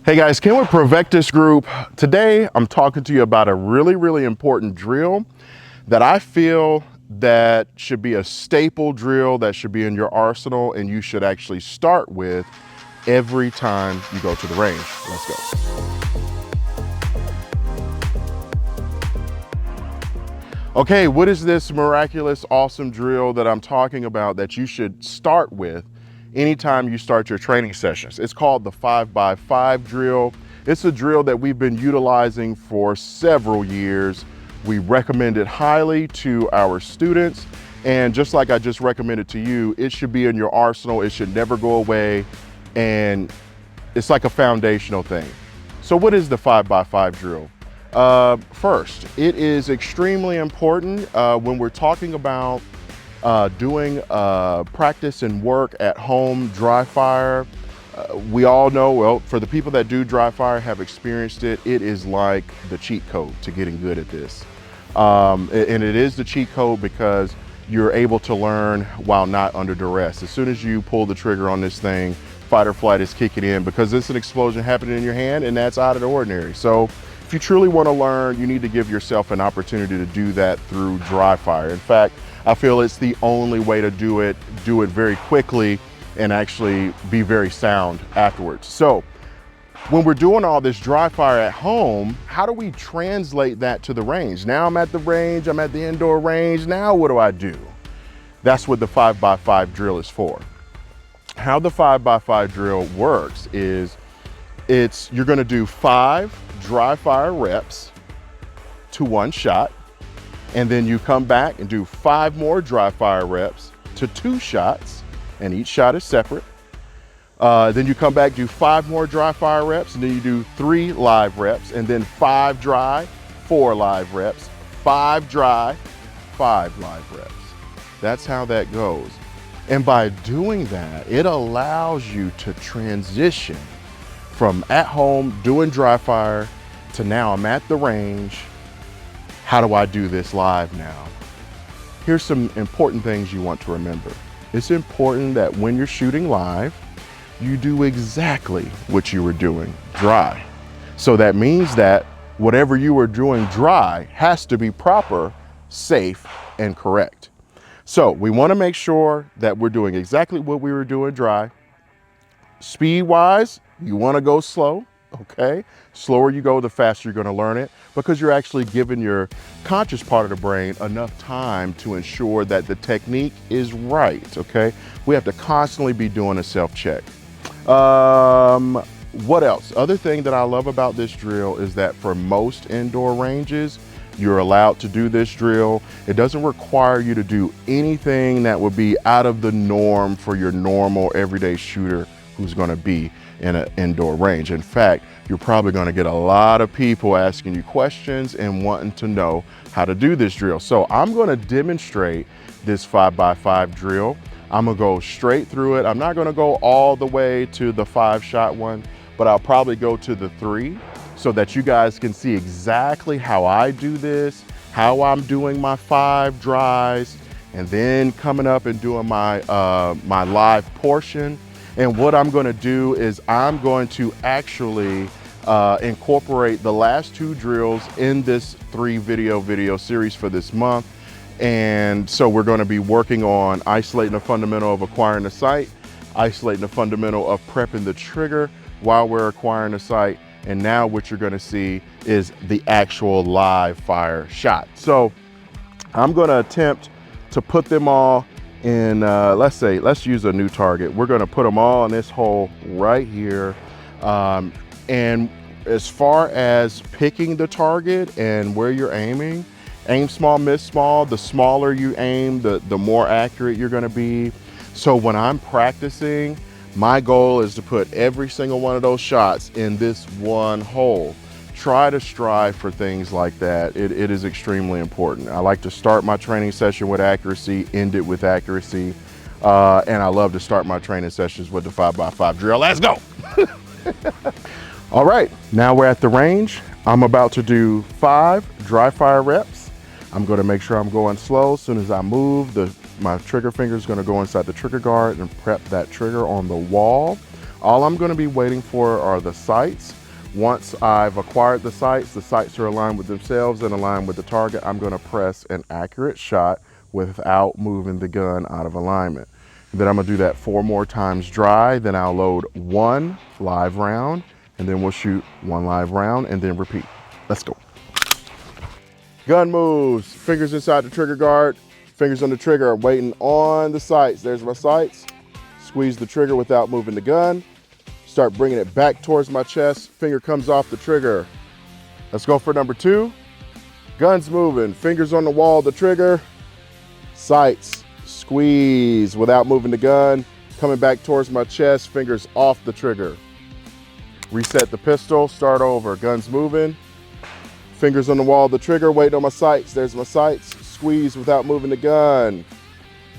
Hey guys, Ken with Provectus Group. Today I'm talking to you about a really important drill that I feel that should be a staple drill that should be in your arsenal and you should actually start with every time you go to the range. Let's go. Okay, what is this miraculous, awesome drill that I'm talking about that you should start with anytime you start your training sessions? It's called the 5x5 drill. It's a drill that we've been utilizing for several years. We recommend it highly to our students. And just like I just recommended to you, it should be in your arsenal. It should never go away. And it's like a foundational thing. So what is the 5x5 drill? First, it is extremely important when we're talking about doing practice and work at home, dry fire. We all know, well, for the people that do dry fire, have experienced it, it is like the cheat code to getting good at this. And it is the cheat code because you're able to learn while not under duress. As soon as you pull the trigger on this thing, fight or flight is kicking in because it's an explosion happening in your hand and that's out of the ordinary. So if you truly want to learn, you need to give yourself an opportunity to do that through dry fire. In fact, I feel it's the only way to do it very quickly and actually be very sound afterwards. So when we're doing all this dry fire at home, how do we translate that to the range? Now I'm at the range, I'm at the indoor range, now what do I do? That's what the 5x5 drill is for. How the 5x5 drill works is you're gonna do 5 dry fire reps to 1 shot, and then you come back and do 5 more dry fire reps to 2 shots, and each shot is separate. Then you come back, do 5 more dry fire reps, and then you do 3 live reps, and then 5 dry, 4 live reps, 5 dry, 5 live reps. That's how that goes. And by doing that, it allows you to transition from at home doing dry fire to now I'm at the range. How do I do this live now? Here's some important things you want to remember. It's important that when you're shooting live, you do exactly what you were doing dry. So that means that whatever you were doing dry has to be proper, safe, and correct. So we want to make sure that we're doing exactly what we were doing dry. Speed-wise, you want to go slow, okay? Slower you go, the faster you're going to learn it because you're actually giving your conscious part of the brain enough time to ensure that the technique is right, okay? We have to constantly be doing a self-check. What else? Other thing that I love about this drill is that for most indoor ranges, you're allowed to do this drill. It doesn't require you to do anything that would be out of the norm for your normal everyday shooter who's going to be in an indoor range. In fact, you're probably going to get a lot of people asking you questions and wanting to know how to do this drill. So I'm going to demonstrate this 5x5 drill. I'm going to go straight through it. I'm not going to go all the way to the 5-shot one, but I'll probably go to the 3 so that you guys can see exactly how I do this, how I'm doing my 5 dries, and then coming up and doing my, my live portion. And what I'm going to do is I'm going to actually incorporate the last 2 drills in this 3 video series for this month. And so we're going to be working on isolating the fundamental of acquiring the sight, isolating the fundamental of prepping the trigger while we're acquiring the sight. And now what you're going to see is the actual live fire shot. So I'm going to attempt to put them all in, let's use a new target. We're going to put them all in this hole right here. And as far as picking the target and where you're aiming, aim small, miss small. The smaller you aim, the more accurate you're going to be. So when I'm practicing, my goal is to put every single one of those shots in this one hole. Try to strive for things like that. It is extremely important. I like to start my training session with accuracy, end it with accuracy. And I love to start my training sessions with the 5x5 drill. Let's go. All right, now we're at the range. I'm about to do 5 dry fire reps. I'm going to make sure I'm going slow. As soon as I move, my trigger finger is going to go inside the trigger guard and prep that trigger on the wall. All I'm gonna be waiting for are the sights. Once I've acquired the sights are aligned with themselves and aligned with the target, I'm gonna press an accurate shot without moving the gun out of alignment. And then I'm gonna do that 4 more times dry, then I'll load 1 live round, and then we'll shoot 1 live round and then repeat. Let's go. Gun moves, fingers inside the trigger guard, fingers on the trigger, waiting on the sights. There's my sights. Squeeze the trigger without moving the gun. Start bringing it back towards my chest. Finger comes off the trigger. Let's go for number 2. Guns moving, fingers on the wall of the trigger. Sights, squeeze without moving the gun. Coming back towards my chest, fingers off the trigger. Reset the pistol, start over. Guns moving, fingers on the wall of the trigger, waiting on my sights. There's my sights. Squeeze without moving the gun.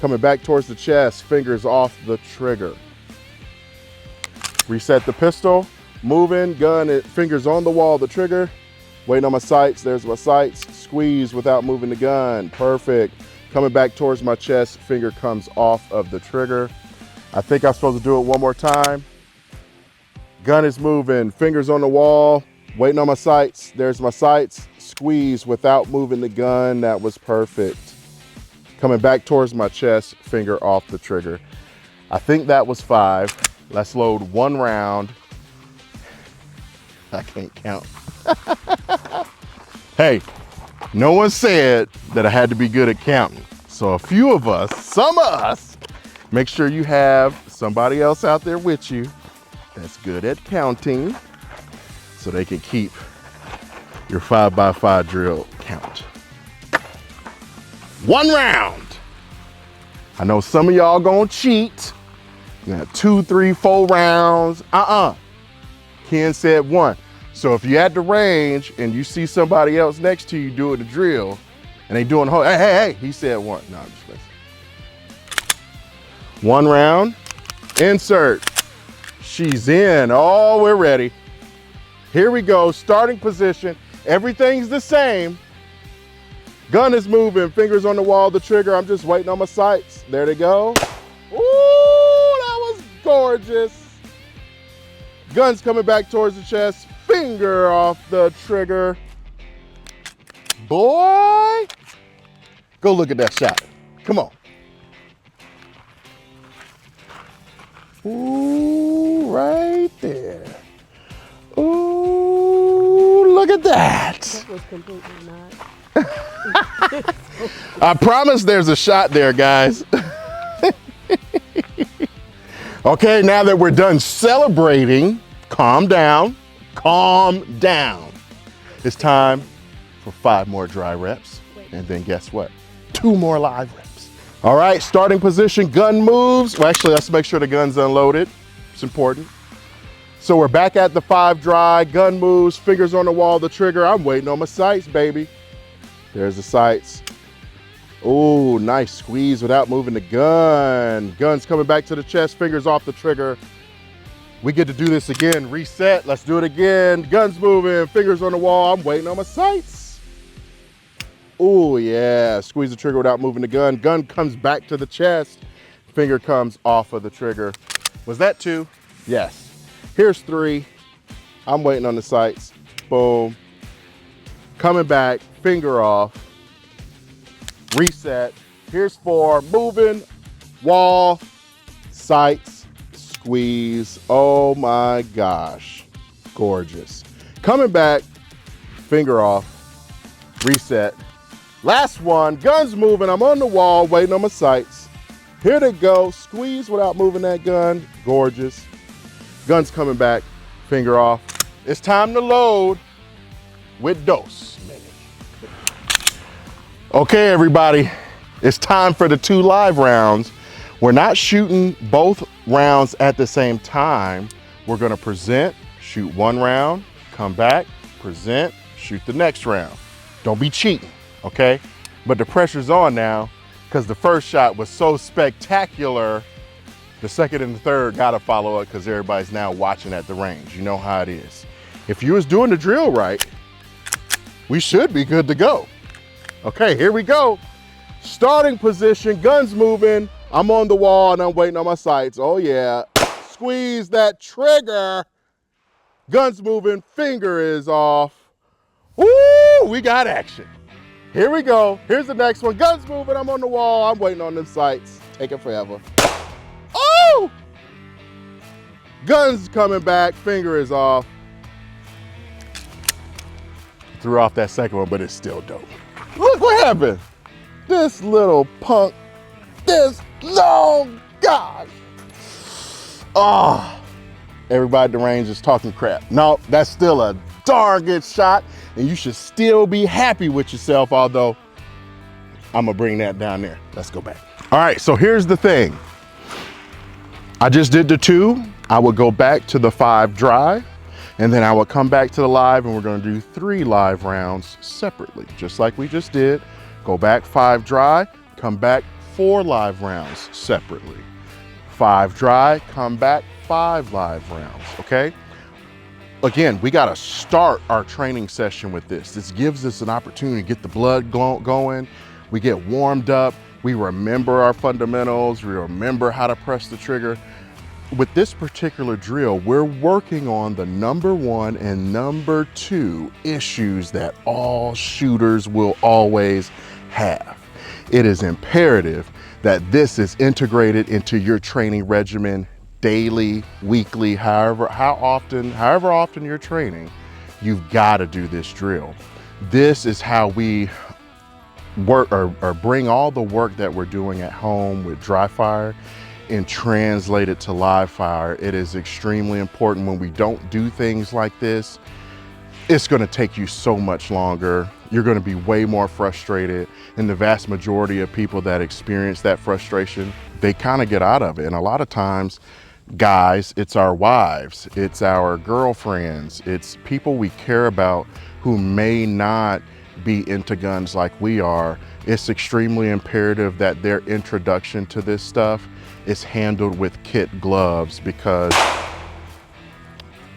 Coming back towards the chest, fingers off the trigger. Reset the pistol, moving, gun, fingers on the wall of the trigger, waiting on my sights. There's my sights. Squeeze without moving the gun. Perfect. Coming back towards my chest, finger comes off of the trigger. I think I'm supposed to do it one more time. Gun is moving, fingers on the wall, waiting on my sights. There's my sights. Squeeze without moving the gun. That was perfect. Coming back towards my chest, finger off the trigger. I think that was 5. Let's load 1 round. I can't count. Hey, no one said that I had to be good at counting. So a few of us, some of us, make sure you have somebody else out there with you that's good at counting so they can keep your 5x5 drill count. 1 round. I know some of y'all gonna cheat. You got 2, 3, 4 rounds. Ken said 1. So if you're at the range and you see somebody else next to you doing the drill and they doing the whole, hey, he said 1. No, I'm just messing. 1 round, insert. She's in. Oh, we're ready. Here we go, starting position. Everything's the same. Gun is moving, fingers on the wall of the trigger. I'm just waiting on my sights. There they go. Ooh, that was gorgeous. Gun's coming back towards the chest, finger off the trigger. Boy, go look at that shot. Come on. Ooh, right there. Ooh, look at that. That was completely not. I promise there's a shot there, guys. Okay, now that we're done celebrating, calm down, calm down. It's time for 5 more dry reps. And then guess what? 2 more live reps. All right, starting position, gun moves. Well, actually, let's make sure the gun's unloaded. It's important. So we're back at the 5 dry, gun moves, fingers on the wall of the trigger. I'm waiting on my sights, baby. There's the sights. Oh, nice squeeze without moving the gun. Gun's coming back to the chest, fingers off the trigger. We get to do this again. Reset, let's do it again. Guns moving, fingers on the wall. I'm waiting on my sights. Oh yeah, squeeze the trigger without moving the gun. Gun comes back to the chest. Finger comes off of the trigger. Was that 2? Yes. Here's 3. I'm waiting on the sights. Boom. Coming back, finger off. Reset. Here's 4. Moving, wall, sights, squeeze. Oh my gosh. Gorgeous. Coming back, finger off. Reset. Last one. Guns moving. I'm on the wall, waiting on my sights. Here they go. Squeeze without moving that gun. Gorgeous. Gun's coming back, finger off. It's time to load with dose. Okay, everybody, it's time for the 2 live rounds. We're not shooting both rounds at the same time. We're gonna present, shoot 1 round, come back, present, shoot the next round. Don't be cheating, okay? But the pressure's on now because the first shot was so spectacular. The second and the third gotta follow it because everybody's now watching at the range. You know how it is. If you was doing the drill right, we should be good to go. Okay, here we go. Starting position, guns moving. I'm on the wall and I'm waiting on my sights. Oh yeah. squeeze that trigger. Guns moving, finger is off. Woo, we got action. Here we go. Here's the next one. Guns moving, I'm on the wall. I'm waiting on them sights. Taking forever. Oh! Guns coming back, finger is off. Threw off that second one, but it's still dope. Look what happened. This little punk, oh gosh. Oh, everybody at the range is talking crap. No, that's still a darn good shot, and you should still be happy with yourself, although I'm gonna bring that down there. Let's go back. All right, so here's the thing. I just did the 2. I would go back to the 5 dry, and then I would come back to the live, and we're gonna do 3 live rounds separately, just like we just did. Go back 5 dry, come back 4 live rounds separately. 5 dry, come back 5 live rounds, okay? Again, we gotta start our training session with this. This gives us an opportunity to get the blood going. We get warmed up. We remember our fundamentals. We remember how to press the trigger. With this particular drill, we're working on the number 1 and number 2 issues that all shooters will always have. It is imperative that this is integrated into your training regimen daily, weekly, however often you're training, you've got to do this drill. This is how we work or bring all the work that we're doing at home with dry fire and translate it to live fire. It is extremely important. When we don't do things like this, it's going to take you so much longer. You're going to be way more frustrated, and the vast majority of people that experience that frustration, they kind of get out of it. And a lot of times, guys, it's our wives, it's our girlfriends, it's people we care about who may not be into guns like we are. It's extremely imperative that their introduction to this stuff is handled with kid gloves, because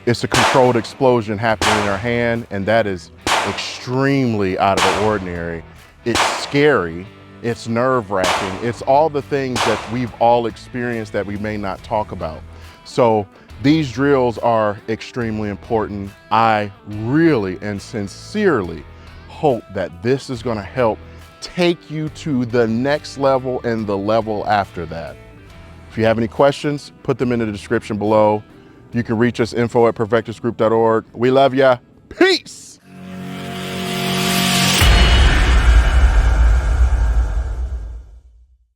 it's a controlled explosion happening in our hand, and that is extremely out of the ordinary. It's scary, it's nerve-wracking, it's all the things that we've all experienced that we may not talk about. So these drills are extremely important. I really and sincerely hope that this is going to help take you to the next level and the level after that. If you have any questions, put them in the description below. You can reach us info@provectusgroup.org. We love ya. Peace.